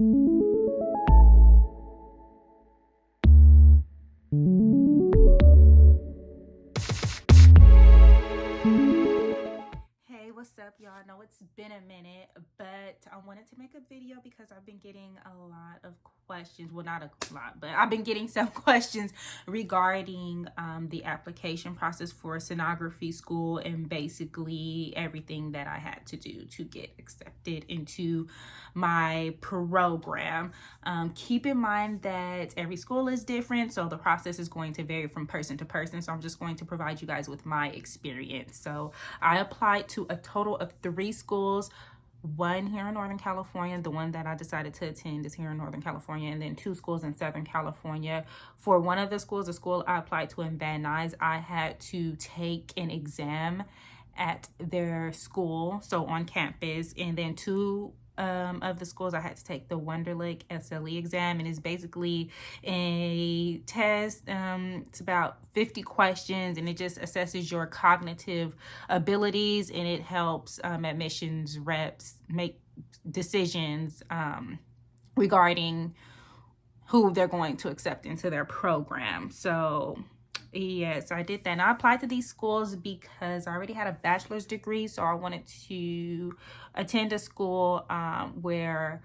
Hey, what's up, y'all? I know it's been a minute, but I wanted to make a video because I've been getting a lot of questions. Well, not a lot, but I've been getting some questions regarding the application process for sonography school and basically everything that I had to do to get accepted into my program. Keep in mind that every school is different, so the process is going to vary from person to person. So I'm just going to provide you guys with my experience. So I applied to a total of 3 schools, one here in Northern California. The one that I decided to attend is here in Northern California, and then 2 schools in Southern California. For one of the schools, the school I applied to in Van Nuys, I had to take an exam at their school, so on campus, and then 2 of the schools I had to take the Wonderlic SLE exam, and it's basically a test. It's about 50 questions, and it just assesses your cognitive abilities, and it helps admissions reps make decisions regarding who they're going to accept into their program. So yes, I did that. And I applied to these schools because I already had a bachelor's degree, so I wanted to attend a school where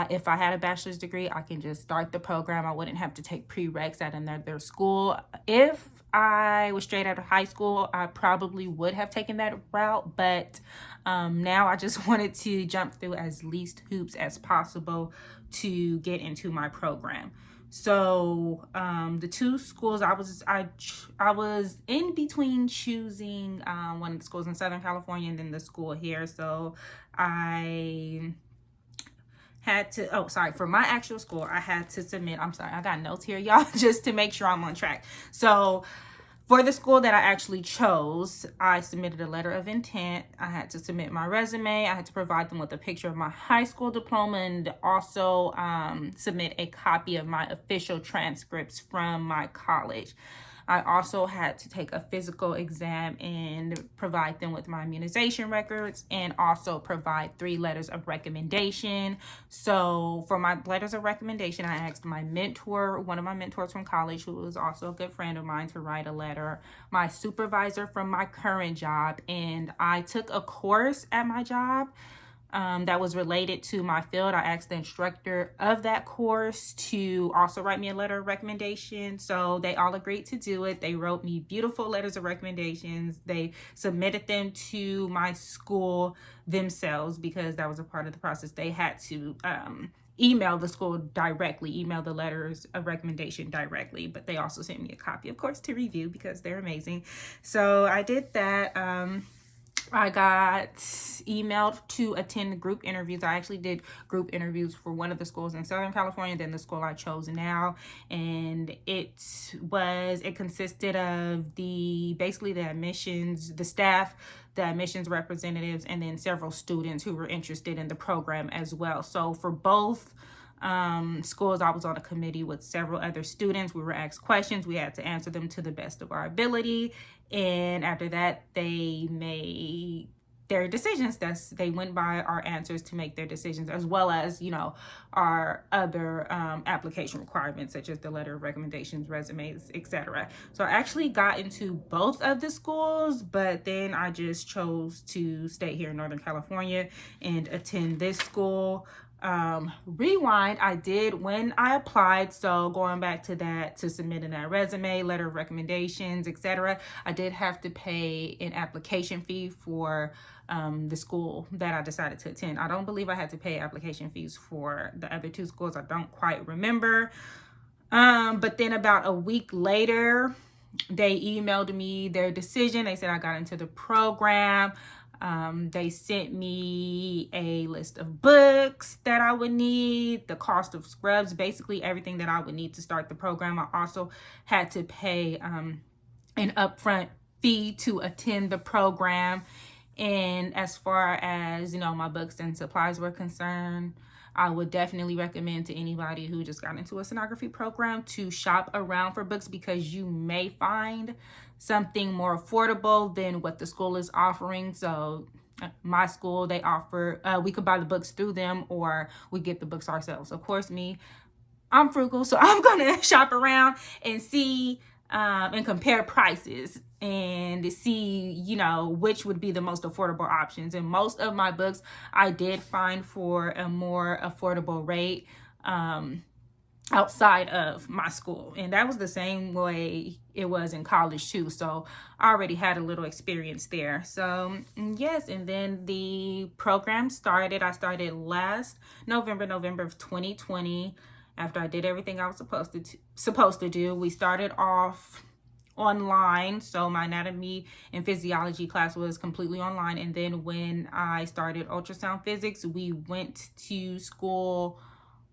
if I had a bachelor's degree, I can just start the program. I wouldn't have to take prereqs at another school. If I was straight out of high school, I probably would have taken that route, but now I just wanted to jump through as least hoops as possible to get into my program. So the 2 schools I was in between choosing one of the schools in Southern California and then the school here. So I had to, for my actual school, I had to submit, I got notes here, y'all, just to make sure I'm on track. So for the school that I actually chose, I submitted a letter of intent. I had to submit my resume. I had to provide them with a picture of my high school diploma and also submit a copy of my official transcripts from my college. I also had to take a physical exam and provide them with my immunization records and also provide 3 letters of recommendation. So for my letters of recommendation, I asked my mentor, one of my mentors from college, who was also a good friend of mine, to write a letter, my supervisor from my current job, and I took a course at my job that was related to my field. I asked the instructor of that course to also write me a letter of recommendation. So they all agreed to do it. They wrote me beautiful letters of recommendations. They submitted them to my school themselves because that was a part of the process. They had to email the school directly, email the letters of recommendation directly, but they also sent me a copy, of course, to review because they're amazing. So I did that. I got emailed to attend group interviews. I actually did group interviews for one of the schools in Southern California, then the school I chose now. And it consisted of basically the admissions, the staff, the admissions representatives, and then several students who were interested in the program as well. So for both schools, I was on a committee with several other students. We were asked questions. We had to answer them to the best of our ability. And after that, they made their decisions. They went by our answers to make their decisions, as well as, our other application requirements, such as the letter of recommendations, resumes, etc. So I actually got into both of the schools, but then I just chose to stay here in Northern California and attend this school. Rewind, I did when I applied, so going back to that, to submitting that resume, letter of recommendations, etc., I did have to pay an application fee for the school that I decided to attend. I don't believe I had to pay application fees for the other 2 schools. I don't quite remember. But then about a week later, they emailed me their decision. They said I got into the program. They sent me a list of books that I would need, the cost of scrubs, basically everything that I would need to start the program. I also had to pay an upfront fee to attend the program. And as far as, my books and supplies were concerned, I would definitely recommend to anybody who just got into a sonography program to shop around for books, because you may find something more affordable than what the school is offering. So my school, they offer, we could buy the books through them or we get the books ourselves. Of course, I'm frugal, so I'm gonna shop around and see and compare prices and see, you know, which would be the most affordable options. And most of my books I did find for a more affordable rate outside of my school, and that was the same way it was in college too, so I already had a little experience there. So yes, and then the program started. I started last November of 2020. After I did everything I was supposed to do, we started off online. So my anatomy and physiology class was completely online, and then when I started ultrasound physics, we went to school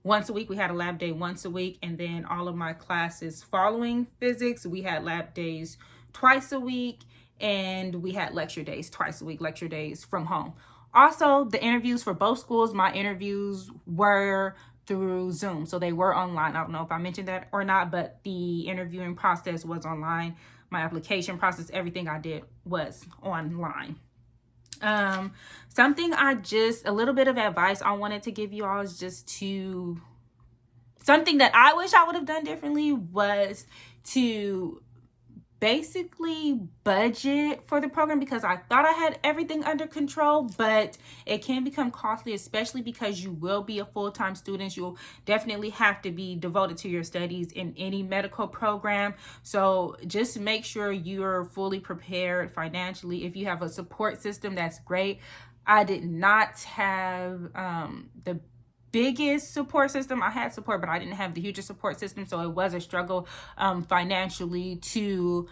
once a week. We had a lab day once a week, and then all of my classes following physics, we had lab days twice a week, and we had lecture days twice a week, lecture days from home. Also, the interviews for both schools, my interviews were through Zoom, so they were online. I don't know if I mentioned that or not, but the interviewing process was online. My application process, everything I did was online. Something a little bit of advice I wanted to give you all is something that I wish I would have done differently was to basically budget for the program, because I thought I had everything under control, but it can become costly, especially because you will be a full-time student. You'll definitely have to be devoted to your studies in any medical program. So just make sure you're fully prepared financially. If you have a support system, that's great. I did not have the biggest support system. I had support, but I didn't have the hugest support system, so it was a struggle financially to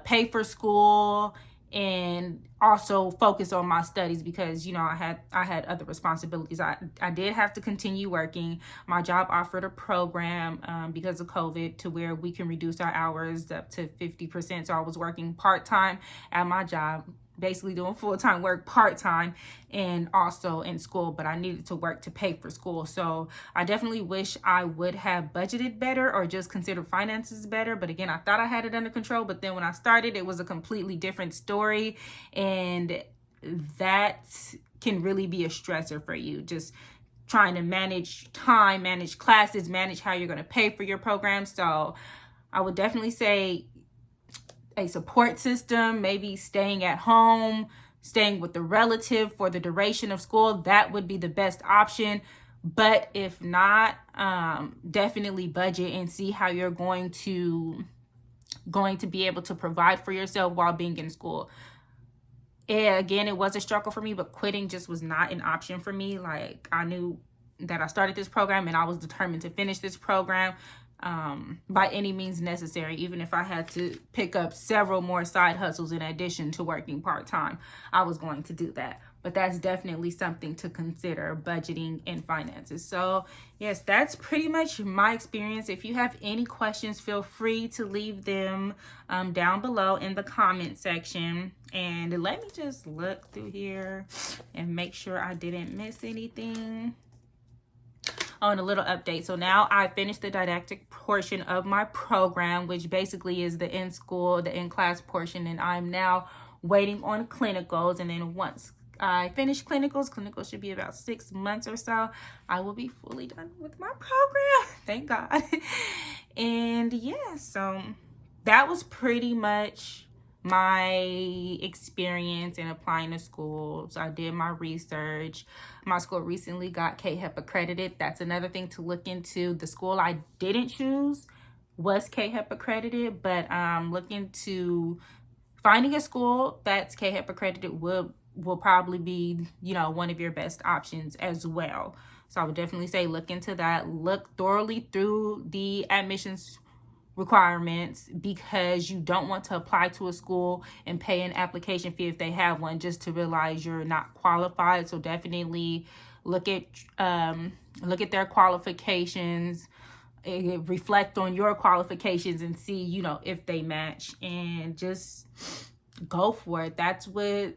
pay for school and also focus on my studies, because, you know, I had other responsibilities. I did have to continue working. My job offered a program because of COVID to where we can reduce our hours up to 50%. So I was working part-time at my job, basically doing full-time work part-time and also in school, but I needed to work to pay for school. So I definitely wish I would have budgeted better or just considered finances better. But again, I thought I had it under control, but then when I started, it was a completely different story, and that can really be a stressor for you. Just trying to manage time, manage classes, manage how you're going to pay for your program. So I would definitely say a support system, maybe staying at home, staying with the relative for the duration of school, that would be the best option. But if not, definitely budget and see how you're going to be able to provide for yourself while being in school. And again, it was a struggle for me, but quitting just was not an option for me. Like, I knew that I started this program and I was determined to finish this program by any means necessary. Even if I had to pick up several more side hustles in addition to working part-time, I was going to do that. But that's definitely something to consider, budgeting and finances. So yes, that's pretty much my experience. If you have any questions, feel free to leave them down below in the comment section. And let me just look through here and make sure I didn't miss anything. On a little update. So now I finished the didactic portion of my program, which basically is the in-class portion, and I'm now waiting on clinicals. And then once I finish clinicals should be about 6 months or so, I will be fully done with my program. Thank God. And yeah, so that was pretty much my experience in applying to school. So I did my research. My school recently got KHEP accredited. That's another thing to look into. The school I didn't choose was KHEP accredited, but looking to finding a school that's KHEP accredited will probably be, you know, one of your best options as well. So I would definitely say look into that. Look thoroughly through the admissions requirements, because you don't want to apply to a school and pay an application fee if they have one just to realize you're not qualified. So definitely look at their qualifications, reflect on your qualifications and see, you know, if they match, and just go for it. That's the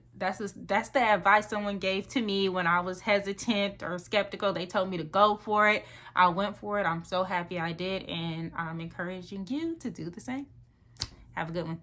advice someone gave to me when I was hesitant or skeptical. They told me to go for it. I went for it. I'm so happy I did, and I'm encouraging you to do the same. Have a good one.